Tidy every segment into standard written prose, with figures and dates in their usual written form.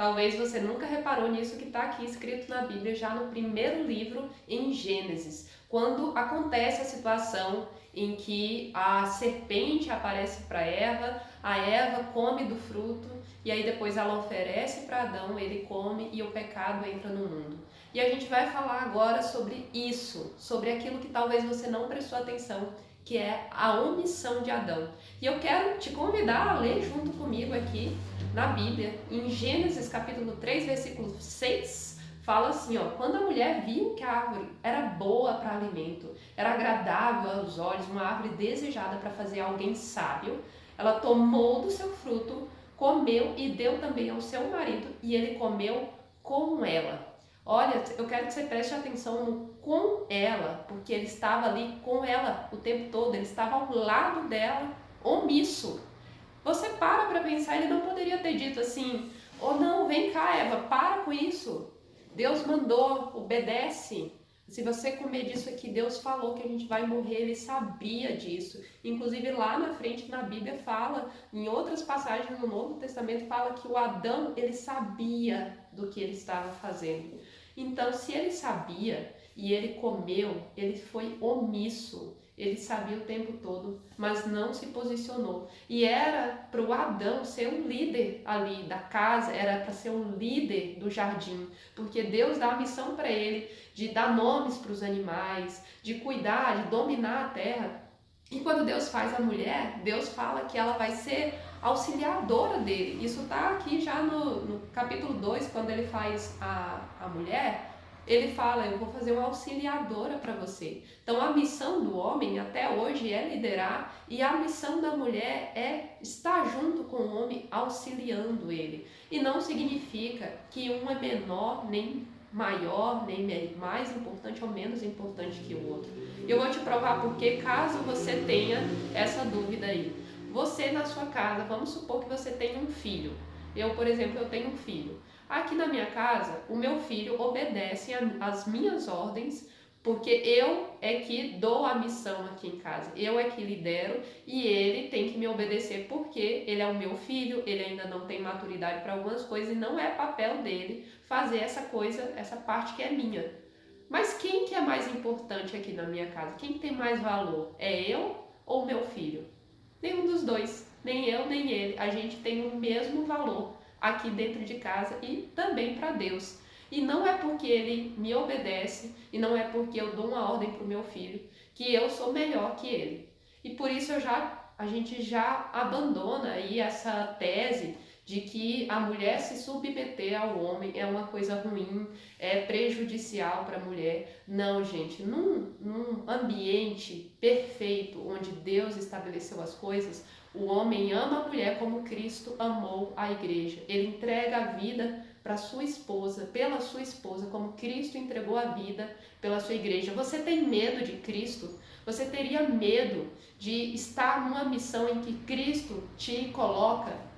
Talvez você nunca reparou nisso que está aqui escrito na Bíblia, já no primeiro livro, em Gênesis, quando acontece a situação em que a serpente aparece para Eva, a Eva come do fruto e aí depois ela oferece para Adão, ele come e o pecado entra no mundo. E a gente vai falar agora sobre isso, sobre aquilo que talvez você não prestou atenção, que é a omissão de Adão. E eu quero te convidar a ler junto comigo aqui na Bíblia, em Gênesis capítulo 3, versículo 6, fala assim, ó: quando a mulher viu que a árvore era boa para alimento, era agradável aos olhos, uma árvore desejada para fazer alguém sábio, ela tomou do seu fruto, comeu e deu também ao seu marido, e ele comeu com ela. Olha, eu quero que você preste atenção no com ela, porque ele estava ali com ela o tempo todo, ele estava ao lado dela, omisso. Você para pensar, ele não poderia ter dito assim: oh não, vem cá Eva, para com isso. Deus mandou, obedece. Se você comer disso aqui, Deus falou que a gente vai morrer, ele sabia disso. Inclusive lá na frente na Bíblia fala, em outras passagens no Novo Testamento fala que o Adão, ele sabia do que ele estava fazendo. Então, se ele sabia e ele comeu, ele foi omisso. Ele sabia o tempo todo, mas não se posicionou. E era para o Adão ser um líder ali da casa, era para ser um líder do jardim, porque Deus dá a missão para ele de dar nomes para os animais, de cuidar, de dominar a terra. E quando Deus faz a mulher, Deus fala que ela vai ser auxiliadora dele. Isso está aqui já no capítulo 2, quando ele faz a mulher. Ele fala: eu vou fazer uma auxiliadora para você. Então a missão do homem até hoje é liderar, e a missão da mulher é estar junto com o homem, auxiliando ele. E não significa que um é menor, nem maior, nem mais importante ou menos importante que o outro. Eu vou te provar porque, caso você tenha essa dúvida aí. Você na sua casa, vamos supor que você tenha um filho. Eu, por exemplo, eu tenho um filho. Aqui na minha casa, o meu filho obedece às minhas ordens, porque eu é que dou a missão aqui em casa, eu é que lidero, e ele tem que me obedecer porque ele é o meu filho, ele ainda não tem maturidade para algumas coisas e não é papel dele fazer essa coisa, essa parte que é minha. Mas quem que é mais importante aqui na minha casa? Quem tem mais valor? É eu ou meu filho? Nenhum dos dois, nem eu nem ele. A gente tem o mesmo valor aqui dentro de casa e também para Deus. E não é porque ele me obedece e não é porque eu dou uma ordem para o meu filho que eu sou melhor que ele. E por isso a gente já abandona aí essa tese de que a mulher se submeter ao homem é uma coisa ruim, é prejudicial para a mulher. Não, gente, num ambiente perfeito, onde Deus estabeleceu as coisas, o homem ama a mulher como Cristo amou a igreja. Ele entrega a vida para sua esposa, pela sua esposa, como Cristo entregou a vida pela sua igreja. Você tem medo de Cristo? Você teria medo de estar numa missão em que Cristo te coloca?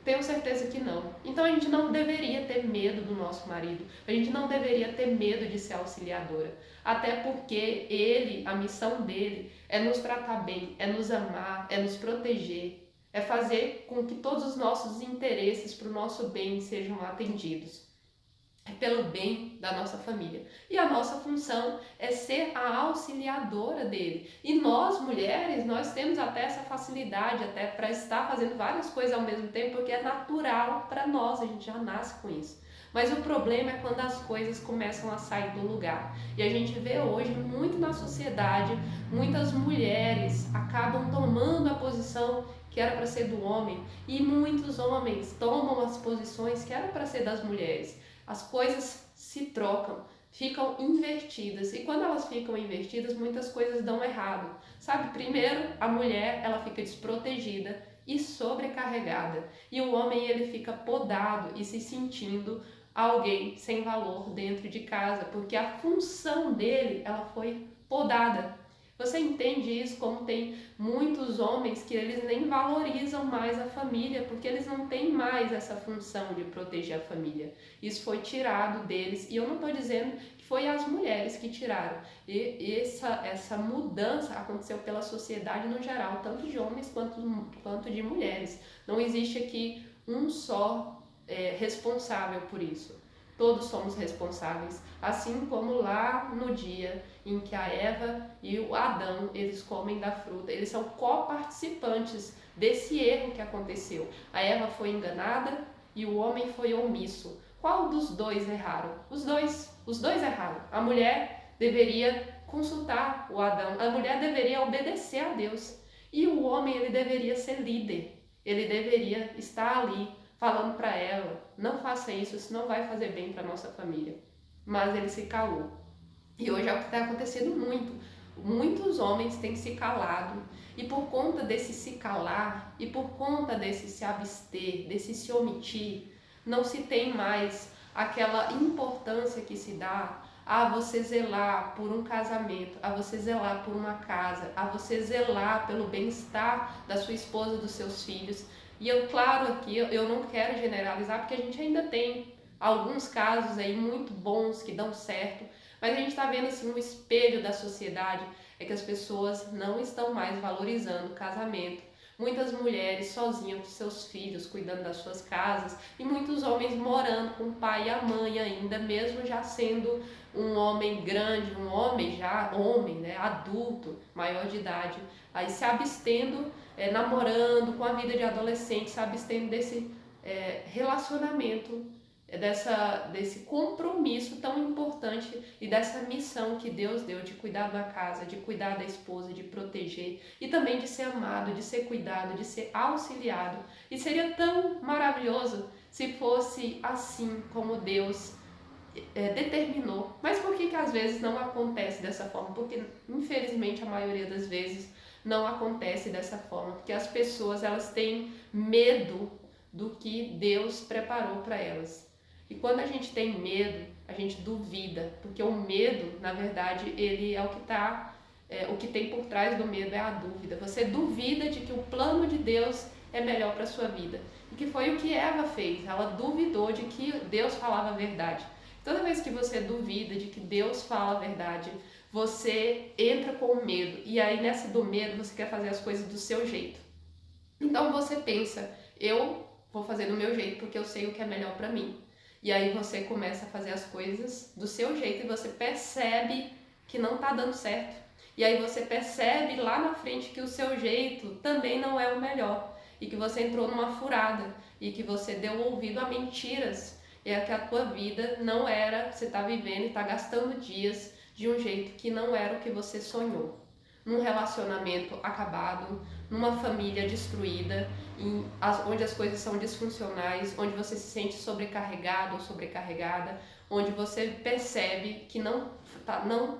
Tenho certeza que não. Então a gente não deveria ter medo do nosso marido. A gente não deveria ter medo de ser auxiliadora. Até porque ele, a missão dele é nos tratar bem, é nos amar, é nos proteger, é fazer com que todos os nossos interesses para o nosso bem sejam atendidos. É pelo bem da nossa família. E a nossa função é ser a auxiliadora dele. E nós, mulheres, nós temos até essa facilidade até para estar fazendo várias coisas ao mesmo tempo, porque é natural para nós, a gente já nasce com isso. Mas o problema é quando as coisas começam a sair do lugar. E a gente vê hoje muito na sociedade, muitas mulheres acabam tomando a posição que era para ser do homem, e muitos homens tomam as posições que era para ser das mulheres. As coisas se trocam, ficam invertidas, e quando elas ficam invertidas, muitas coisas dão errado. Sabe, primeiro a mulher, ela fica desprotegida e sobrecarregada, e o homem, ele fica podado e se sentindo alguém sem valor dentro de casa, porque a função dele, ela foi podada. Você entende isso? Como tem muitos homens que eles nem valorizam mais a família, porque eles não têm mais essa função de proteger a família. Isso foi tirado deles, e eu não estou dizendo que foi as mulheres que tiraram. E essa mudança aconteceu pela sociedade no geral, tanto de homens quanto de mulheres. Não existe aqui um só responsável por isso. Todos somos responsáveis, assim como lá no dia em que a Eva e o Adão, eles comem da fruta, eles são coparticipantes desse erro que aconteceu. A Eva foi enganada e o homem foi omisso. Qual dos dois erraram? Os dois erraram. A mulher deveria consultar o Adão, a mulher deveria obedecer a Deus. E o homem, ele deveria ser líder, ele deveria estar ali falando para ela, não faça isso não vai fazer bem para nossa família. Mas ele se calou. E hoje é o que está acontecendo muito. Muitos homens têm se calado e por conta desse se calar e por conta desse se abster, desse se omitir, não se tem mais aquela importância que se dá a você zelar por um casamento, a você zelar por uma casa, a você zelar pelo bem-estar da sua esposa, dos seus filhos. E claro, aqui eu não quero generalizar, porque a gente ainda tem alguns casos aí muito bons que dão certo, mas a gente está vendo assim um espelho da sociedade, é que as pessoas não estão mais valorizando o casamento. Muitas mulheres sozinhas com seus filhos, cuidando das suas casas, e muitos homens morando com o pai e a mãe ainda, mesmo já sendo um homem grande, um homem já, né, adulto, maior de idade, aí se abstendo, namorando, com a vida de adolescente, se abstendo desse relacionamento, desse compromisso tão importante e dessa missão que Deus deu de cuidar da casa, de cuidar da esposa, de proteger e também de ser amado, de ser cuidado, de ser auxiliado. E seria tão maravilhoso se fosse assim como Deus determinou. Mas por que às vezes não acontece dessa forma? Porque infelizmente a maioria das vezes não acontece dessa forma, porque as pessoas elas têm medo do que Deus preparou para elas. E quando a gente tem medo, a gente duvida, porque o medo, na verdade, ele é o que está, o que tem por trás do medo é a dúvida. Você duvida de que o plano de Deus é melhor para a sua vida. E que foi o que Eva fez, ela duvidou de que Deus falava a verdade. Toda vez que você duvida de que Deus fala a verdade, você entra com medo. E aí nessa do medo você quer fazer as coisas do seu jeito. Então você pensa, eu vou fazer do meu jeito porque eu sei o que é melhor para mim. E aí você começa a fazer as coisas do seu jeito e você percebe que não tá dando certo. E aí você percebe lá na frente que o seu jeito também não é o melhor. E que você entrou numa furada. E que você deu ouvido a mentiras. E é que a tua vida não era, você tá vivendo e tá gastando dias de um jeito que não era o que você sonhou. Num relacionamento acabado, numa família destruída, onde as coisas são disfuncionais, onde você se sente sobrecarregado ou sobrecarregada, onde você percebe que não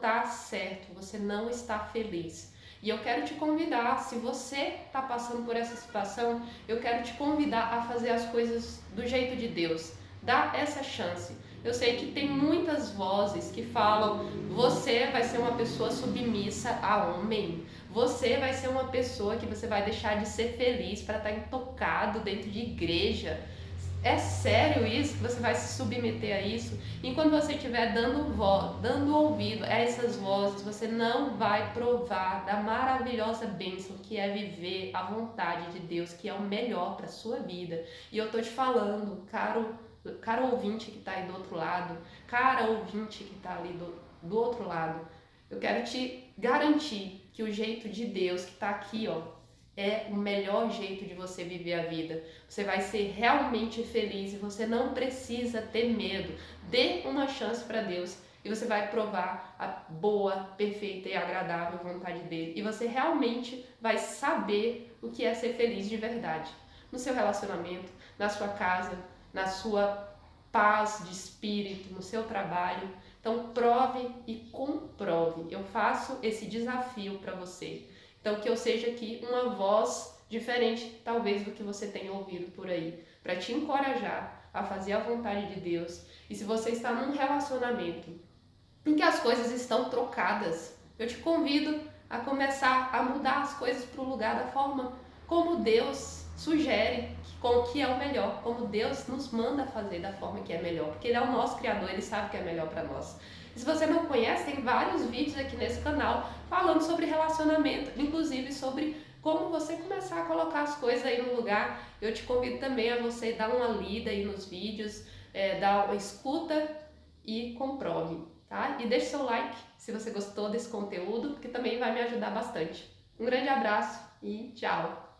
tá certo, você não está feliz. E eu quero te convidar, se você está passando por essa situação, eu quero te convidar a fazer as coisas do jeito de Deus. Dá essa chance. Eu sei que tem muitas vozes que falam: você vai ser uma pessoa submissa a homem, você vai ser uma pessoa que você vai deixar de ser feliz para estar intocado dentro de igreja. É sério isso? Que você vai se submeter a isso? E quando você estiver dando ouvido a essas vozes, você não vai provar da maravilhosa bênção que é viver a vontade de Deus, que é o melhor para a sua vida. E eu tô te falando, caro ouvinte que está aí do outro lado, cara ouvinte que está ali do outro lado, eu quero te garantir que o jeito de Deus que está aqui, ó, é o melhor jeito de você viver a vida. Você vai ser realmente feliz e você não precisa ter medo. Dê uma chance para Deus e você vai provar a boa, perfeita e agradável vontade dele. E você realmente vai saber o que é ser feliz de verdade. No seu relacionamento, na sua casa, na sua paz de espírito, no seu trabalho. Então prove e comprove. Eu faço esse desafio para você. Então que eu seja aqui uma voz diferente, talvez, do que você tenha ouvido por aí, para te encorajar a fazer a vontade de Deus. E se você está num relacionamento em que as coisas estão trocadas, eu te convido a começar a mudar as coisas para o lugar da forma como Deus sugere, que é o melhor, como Deus nos manda fazer da forma que é melhor, porque Ele é o nosso Criador, Ele sabe o que é melhor para nós. E se você não conhece, tem vários vídeos aqui nesse canal falando sobre relacionamento, inclusive sobre como você começar a colocar as coisas aí no lugar. Eu te convido também a você dar uma lida aí nos vídeos, dar uma escuta e comprove, tá? E deixe seu like se você gostou desse conteúdo, que também vai me ajudar bastante. Um grande abraço e tchau!